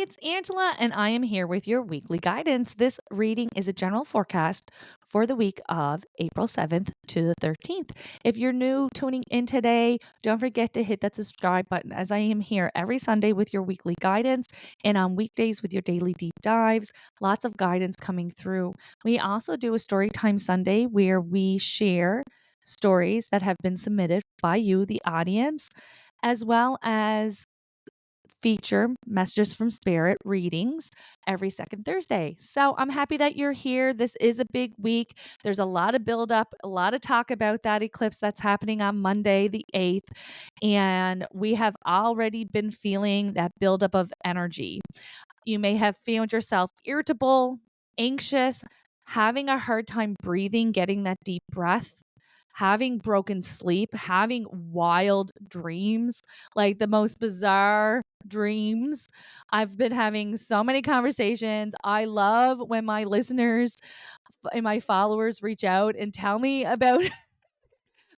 it's Angela, and I am here with your weekly guidance. This reading is a general forecast for the week of April 7th to the 13th. If you're new tuning in today, don't forget to hit that subscribe button as I am here every Sunday with your weekly guidance and on weekdays with your daily deep dives. Lots of guidance coming through. We also do a story time Sunday where we share stories that have been submitted by you, the audience, as well as feature messages from spirit readings every second Thursday. So I'm happy that you're here. This is a big week. There's a lot of buildup, a lot of talk about that eclipse that's happening on Monday, the 8th. And we have already been feeling that buildup of energy. You may have found yourself irritable, anxious, having a hard time breathing, getting that deep breath, having broken sleep, having wild dreams, like the most bizarre dreams. I've been having so many conversations. I love when my listeners and my followers reach out and tell me about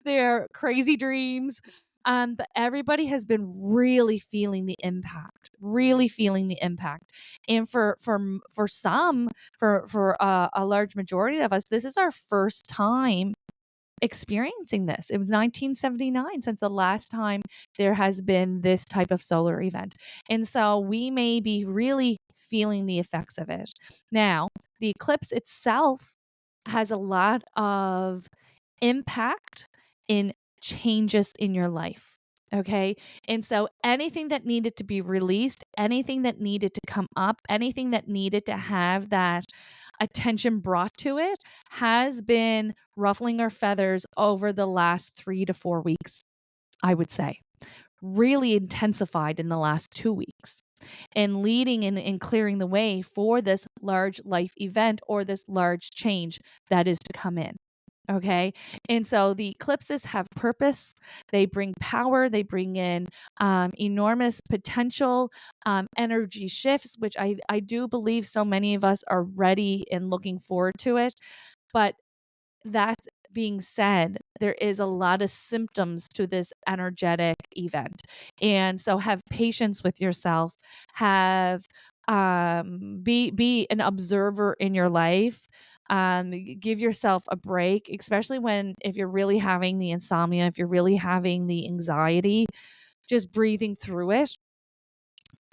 their crazy dreams. But everybody has been really feeling the impact, really feeling the impact. And for some, for a large majority of us, this is our first time experiencing this. It was 1979 since the last time there has been this type of solar event. And so we may be really feeling the effects of it. Now, the eclipse itself has a lot of impact in changes in your life. Okay. And so anything that needed to be released, anything that needed to come up, anything that needed to have that attention brought to it has been ruffling our feathers over the last 3 to 4 weeks, I would say. Really intensified in the last 2 weeks and leading and clearing the way for this large life event or this large change that is to come in. Okay. And so the eclipses have purpose. They bring power. They bring in enormous potential, energy shifts, which I do believe so many of us are ready and looking forward to it. But that being said, there is a lot of symptoms to this energetic event. And so have patience with yourself. Have be an observer in your life. Give yourself a break, especially when if you're really having the insomnia, if you're really having the anxiety, just breathing through it.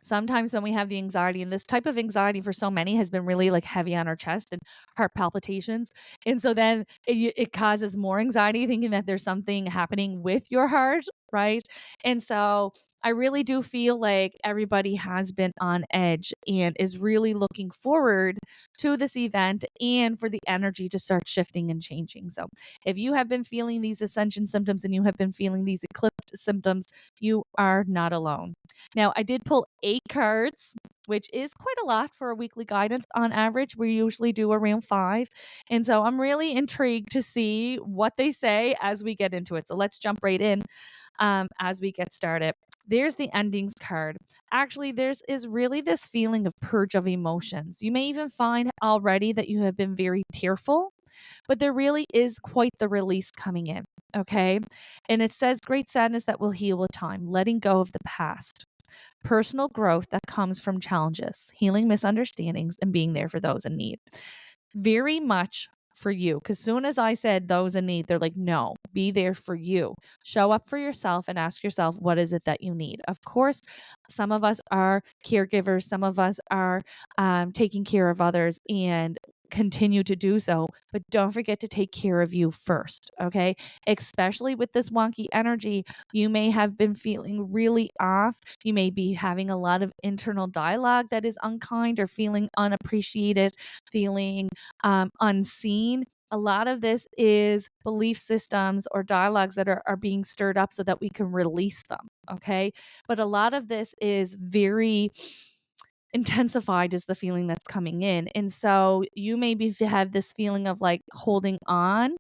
Sometimes when we have the anxiety, and this type of anxiety for so many has been really like heavy on our chest and heart palpitations. And so then it causes more anxiety thinking that there's something happening with your heart, right? And so I really do feel like everybody has been on edge and is really looking forward to this event and for the energy to start shifting and changing. So if you have been feeling these ascension symptoms and you have been feeling these eclipse symptoms, you are not alone. Now, I did pull 8 cards, which is quite a lot for a weekly guidance. On average, we usually do around 5. And so I'm really intrigued to see what they say as we get into it. So let's jump right in as we get started. There's the endings card. Actually, there's is really this feeling of purge of emotions. You may even find already that you have been very tearful, but there really is quite the release coming in. Okay. And it says great sadness that will heal with time, letting go of the past, personal growth that comes from challenges, healing misunderstandings, and being there for those in need. Very much for you. Because soon as I said those in need, they're like, no, be there for you. Show up for yourself and ask yourself, what is it that you need? Of course, some of us are caregivers, some of us are taking care of others and continue to do so, but don't forget to take care of you first, okay? Especially with this wonky energy, you may have been feeling really off. You may be having a lot of internal dialogue that is unkind or feeling unappreciated, feeling unseen. A lot of this is belief systems or dialogues that are being stirred up so that we can release them, okay? But a lot of this is very intensified is the feeling that's coming in. And so you maybe have this feeling of like holding on.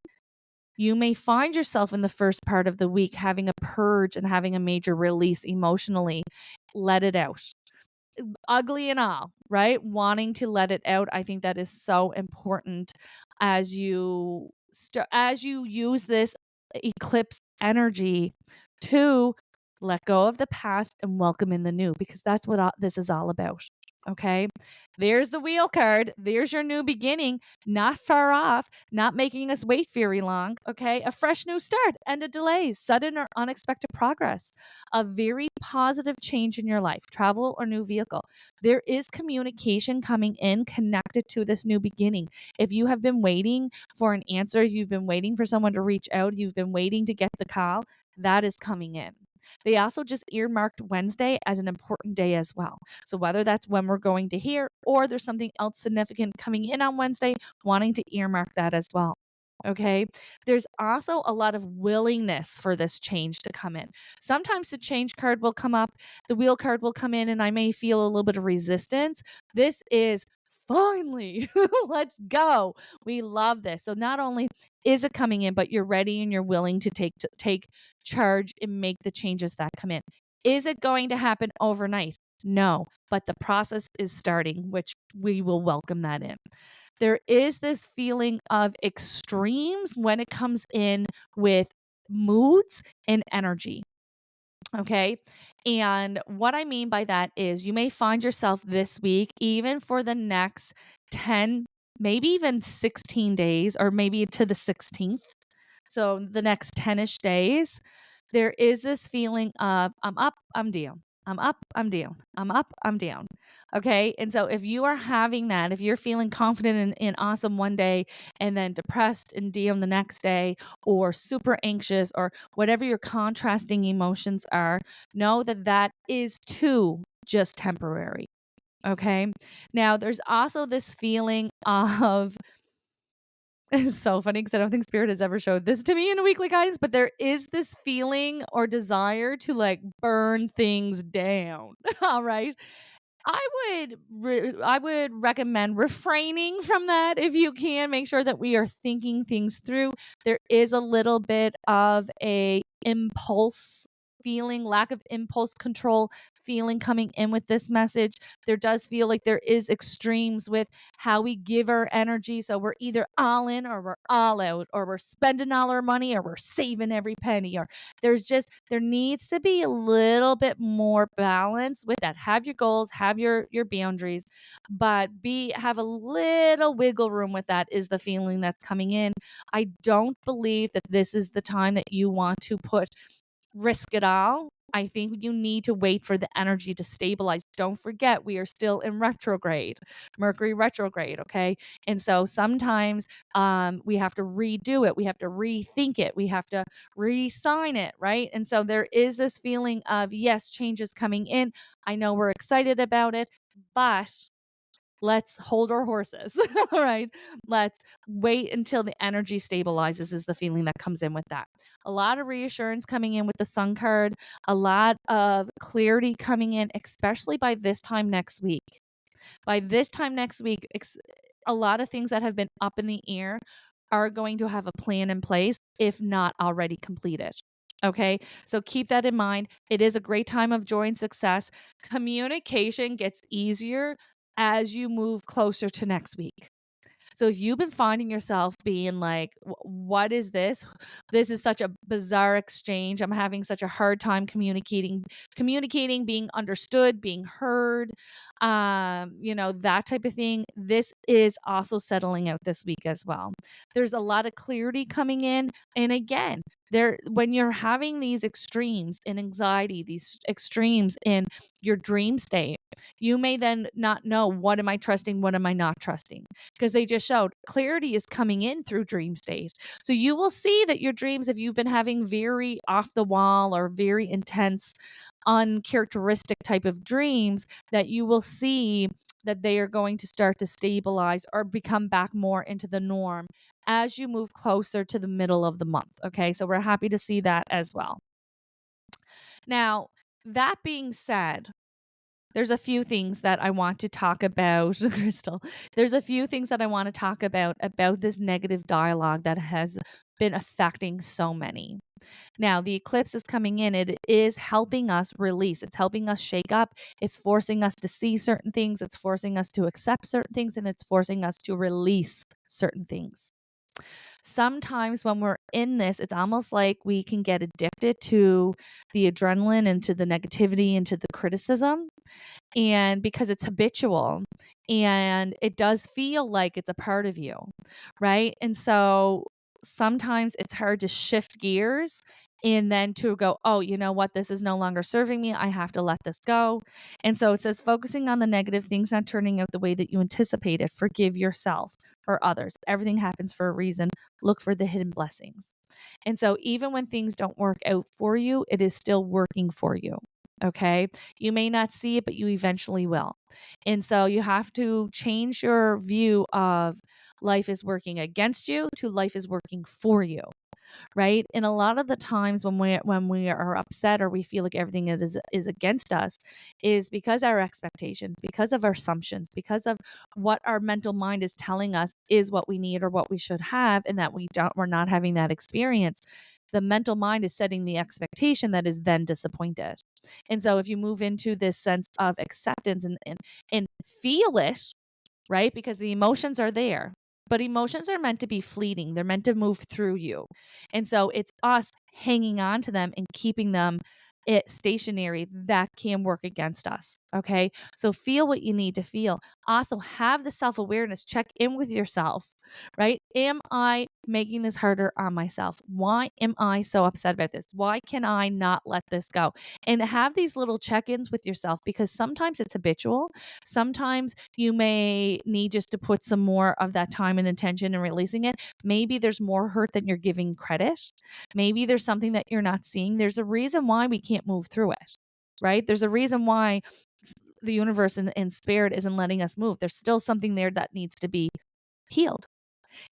You may find yourself in the first part of the week having a purge and having a major release emotionally. Let it out. Ugly and all, right? Wanting to let it out. I think that is so important as you as you use this eclipse energy to let go of the past and welcome in the new because that's what this is all about. Okay. There's the wheel card. There's your new beginning. Not far off, not making us wait very long. Okay. A fresh new start, end of delays, sudden or unexpected progress, a very positive change in your life, travel or new vehicle. There is communication coming in connected to this new beginning. If you have been waiting for an answer, you've been waiting for someone to reach out, you've been waiting to get the call, that is coming in. They also just earmarked Wednesday as an important day as well. So whether that's when we're going to hear or there's something else significant coming in on Wednesday, wanting to earmark that as well. Okay. There's also a lot of willingness for this change to come in. Sometimes the change card will come up, the wheel card will come in, and I may feel a little bit of resistance. This is finally, let's go. We love this. So not only is it coming in, but you're ready and you're willing to take charge and make the changes that come in. Is it going to happen overnight? No, but the process is starting, which we will welcome that in. There is this feeling of extremes when it comes in with moods and energy. Okay. And what I mean by that is you may find yourself this week, even for the next 10, maybe even 16 days, or maybe to the 16th. So the next 10-ish days, there is this feeling of I'm up, I'm down. I'm up, I'm down. I'm up, I'm down. Okay. And so if you are having that, if you're feeling confident and awesome one day and then depressed and down the next day, or super anxious, or whatever your contrasting emotions are, know that that is too just temporary. Okay. Now, there's also this feeling of it's so funny because I don't think Spirit has ever showed this to me in a weekly guidance, but there is this feeling or desire to like burn things down. All right. I would recommend refraining from that if you can. Make sure that we are thinking things through. There is a little bit of a impulse feeling, lack of impulse control feeling coming in with this message. There does feel like there is extremes with how we give our energy. So we're either all in or we're all out, or we're spending all our money or we're saving every penny, or there needs to be a little bit more balance with that. Have your goals, have your boundaries, but have a little wiggle room with that is the feeling that's coming in. I don't believe that this is the time that you want to risk it all. I think you need to wait for the energy to stabilize. Don't forget, we are still in retrograde, Mercury retrograde. Okay. And so sometimes we have to redo it. We have to rethink it. We have to re sign it. Right. And so there is this feeling of, yes, change is coming in. I know we're excited about it, but let's hold our horses. All right. Let's wait until the energy stabilizes, is the feeling that comes in with that. A lot of reassurance coming in with the sun card, a lot of clarity coming in, especially by this time next week. By this time next week, a lot of things that have been up in the air are going to have a plan in place, if not already completed. Okay. So keep that in mind. It is a great time of joy and success. Communication gets easier as you move closer to next week. So if you've been finding yourself being like, what is this? This is such a bizarre exchange. I'm having such a hard time communicating, being understood, being heard, that type of thing. This is also settling out this week as well. There's a lot of clarity coming in. And again, when you're having these extremes in anxiety, these extremes in your dream state, you may then not know, what am I trusting? What am I not trusting? Because they just showed clarity is coming in through dream state. So you will see that your dreams, if you've been having very off the wall or very intense, uncharacteristic type of dreams, that you will see that they are going to start to stabilize or become back more into the norm as you move closer to the middle of the month. Okay. So we're happy to see that as well. Now, that being said, there's a few things that I want to talk about, Crystal. There's a few things that I want to talk about this negative dialogue that has been affecting so many. Now, the eclipse is coming in. It is helping us release. It's helping us shake up. It's forcing us to see certain things. It's forcing us to accept certain things, and it's forcing us to release certain things. Sometimes when we're in this, it's almost like we can get addicted to the adrenaline and to the negativity and to the criticism. And because it's habitual and it does feel like it's a part of you, right? And so sometimes it's hard to shift gears and then to go, oh, you know what? This is no longer serving me. I have to let this go. And so it says focusing on the negative things not turning out the way that you anticipated. Forgive yourself or others. Everything happens for a reason. Look for the hidden blessings. And so even when things don't work out for you, it is still working for you. Okay. You may not see it, but you eventually will. And so you have to change your view of life is working against you to life is working for you, right? And a lot of the times when we are upset or we feel like everything is against us is because our expectations, because of our assumptions, because of what our mental mind is telling us is what we need or what we should have, and that we're not having that experience. The mental mind is setting the expectation that is then disappointed. And so if you move into this sense of acceptance and feel it, right? Because the emotions are there. But emotions are meant to be fleeting. They're meant to move through you. And so it's us hanging on to them and keeping them stationary that can work against us. Okay. So feel what you need to feel. Also have the self-awareness, check in with yourself, right? Am I making this harder on myself? Why am I so upset about this? Why can I not let this go? And have these little check-ins with yourself, because sometimes it's habitual. Sometimes you may need just to put some more of that time and attention in releasing it. Maybe there's more hurt than you're giving credit. Maybe there's something that you're not seeing. There's a reason why we can't move through it, right? There's a reason why the universe and spirit isn't letting us move. There's still something there that needs to be healed.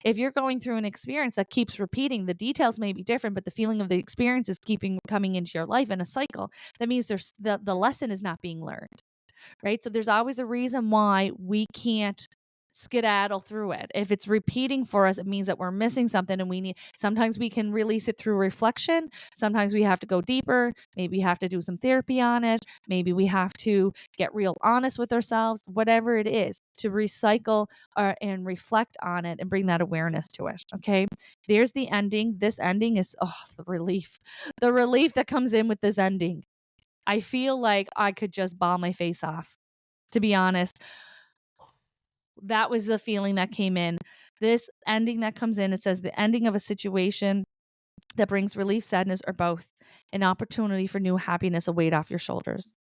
If you're going through an experience that keeps repeating, the details may be different, but the feeling of the experience is keeping coming into your life in a cycle. That means there's the lesson is not being learned, right? So there's always a reason why we can't skedaddle through it. If it's repeating for us, it means that we're missing something, and sometimes we can release it through reflection. Sometimes we have to go deeper. Maybe we have to do some therapy on it. Maybe we have to get real honest with ourselves, whatever it is, to recycle and reflect on it and bring that awareness to it. Okay. There's the ending. This ending is, the relief, the relief that comes in with this ending. I feel like I could just bawl my face off, to be honest. That was the feeling that came in. This ending that comes in, it says the ending of a situation that brings relief, sadness, or both. An opportunity for new happiness, a weight off your shoulders.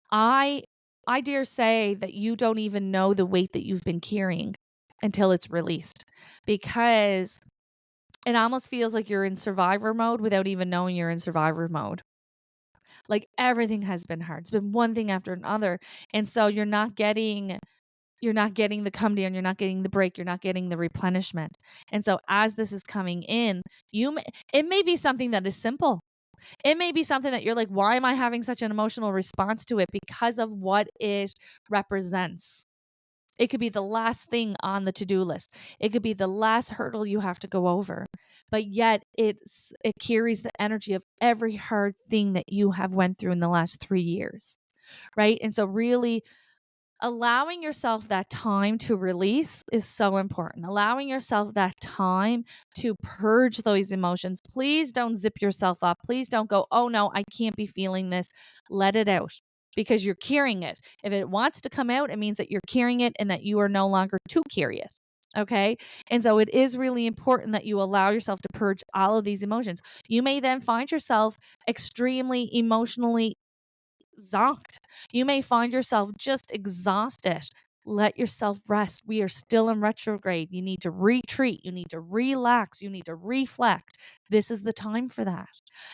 I dare say that you don't even know the weight that you've been carrying until it's released, because it almost feels like you're in survivor mode without even knowing you're in survivor mode. Like everything has been hard. It's been one thing after another. And so you're not getting the come down, you're not getting the break, you're not getting the replenishment. And so as this is coming in, it may be something that is simple. It may be something that you're like, why am I having such an emotional response to it? Because of what it represents. It could be the last thing on the to-do list. It could be the last hurdle you have to go over. But yet it carries the energy of every hard thing that you have went through in the last 3 years. Right? And so really allowing yourself that time to release is so important. Allowing yourself that time to purge those emotions. Please don't zip yourself up. Please don't go, oh no, I can't be feeling this. Let it out, because you're carrying it. If it wants to come out, it means that you're carrying it and that you are no longer to carry it. Okay. And so it is really important that you allow yourself to purge all of these emotions. You may then find yourself extremely emotionally zonked. You may find yourself just exhausted. Let yourself rest. We are still in retrograde. You need to retreat. You need to relax. You need to reflect. This is the time for that.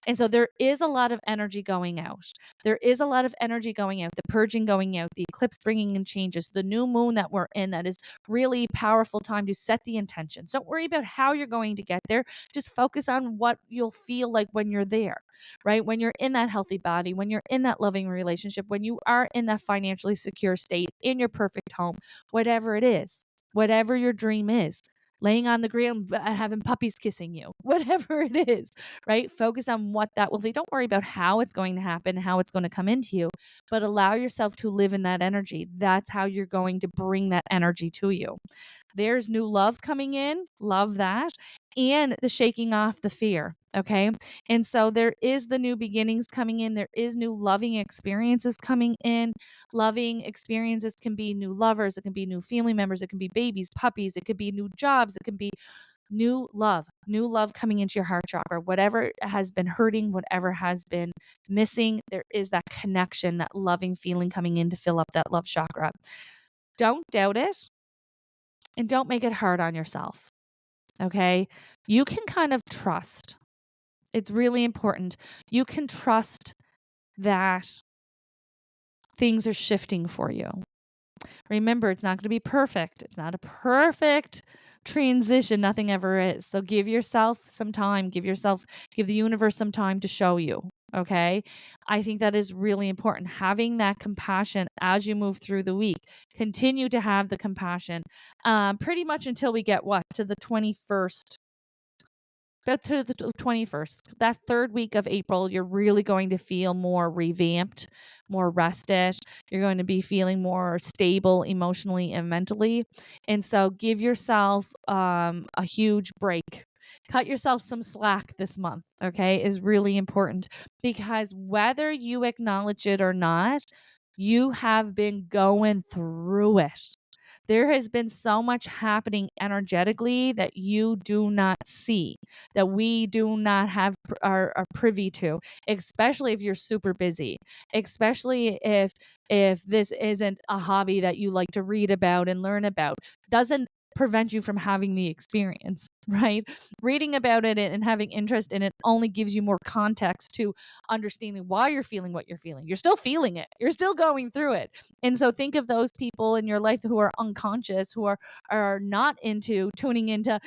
And so there is a lot of energy going out. There is a lot of energy going out, the purging going out, the eclipse bringing in changes, the new moon that we're in, that is really powerful time to set the intentions. Don't worry about how you're going to get there. Just focus on what you'll feel like when you're there, right? When you're in that healthy body, when you're in that loving relationship, when you are in that financially secure state, in your perfect home, whatever it is, whatever your dream is, laying on the ground, having puppies kissing you, whatever it is, right? Focus on what that will be. Don't worry about how it's going to happen, how it's going to come into you, but allow yourself to live in that energy. That's how you're going to bring that energy to you. There's new love coming in. Love that. And the shaking off the fear. Okay. And so there is the new beginnings coming in. There is new loving experiences coming in. Loving experiences can be new lovers. It can be new family members. It can be babies, puppies. It could be new jobs. It can be new love coming into your heart chakra. Whatever has been hurting, whatever has been missing, there is that connection, that loving feeling coming in to fill up that love chakra. Don't doubt it and don't make it hard on yourself. Okay. You can kind of trust. It's really important. You can trust that things are shifting for you. Remember, it's not going to be perfect. It's not a perfect transition. Nothing ever is. So give yourself some time. Give the universe some time to show you. Okay. I think that is really important. Having that compassion as you move through the week. Continue to have the compassion pretty much until we get to the 21st. But to the 21st, that third week of April, you're really going to feel more revamped, more rested. You're going to be feeling more stable emotionally and mentally. And so give yourself a huge break. Cut yourself some slack this month, okay, is really important because whether you acknowledge it or not, you have been going through it. There has been so much happening energetically that you do not see, that we do not are privy to, especially if you're super busy, especially if this isn't a hobby that you like to read about and learn about. Doesn't prevent you from having the experience, right? Reading about it and having interest in it only gives you more context to understanding why you're feeling what you're feeling. You're still feeling it. You're still going through it. And so think of those people in your life who are unconscious, who are not into tuning into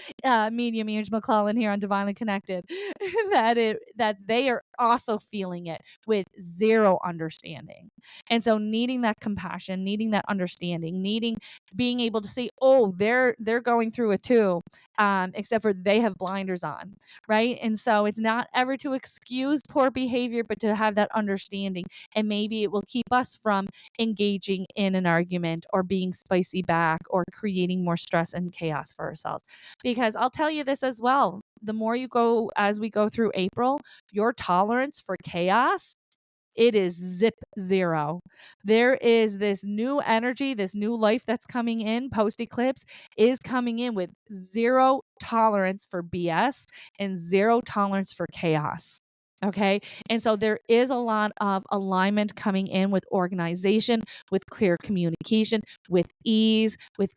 Medium Ears McClellan here on Divinely Connected, that they are also feeling it with zero understanding. And so needing that compassion, needing that understanding, being able to see, oh, they're going through it too, except for they have blinders on, right? And so it's not ever to excuse poor behavior, but to have that understanding. And maybe it will keep us from engaging in an argument or being spicy back or creating more stress and chaos for ourselves. Because I'll tell you this as well. The more as we go through April, your tolerance for chaos, it is zip zero. There is this new energy, this new life that's coming in post eclipse is coming in with zero tolerance for BS and zero tolerance for chaos. Okay. And so there is a lot of alignment coming in with organization, with clear communication, with ease, with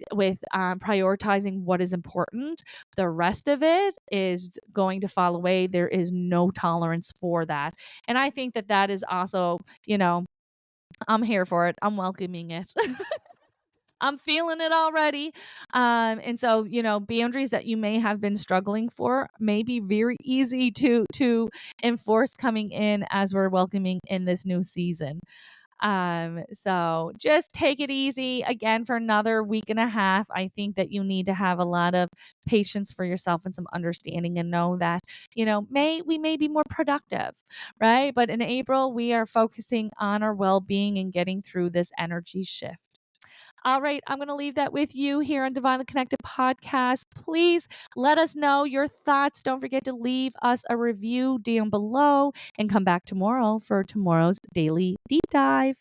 prioritizing what is important. The rest of it is going to fall away. There is no tolerance for that. And I think that is also, I'm here for it. I'm welcoming it. I'm feeling it already. And so, boundaries that you may have been struggling for may be very easy to enforce coming in as we're welcoming in this new season. So just take it easy again for another week and a half. I think that you need to have a lot of patience for yourself and some understanding and know that, we may be more productive, right? But in April, we are focusing on our well-being and getting through this energy shift. All right, I'm going to leave that with you here on Divinely Connected Podcast. Please let us know your thoughts. Don't forget to leave us a review down below and come back tomorrow for tomorrow's daily deep dive.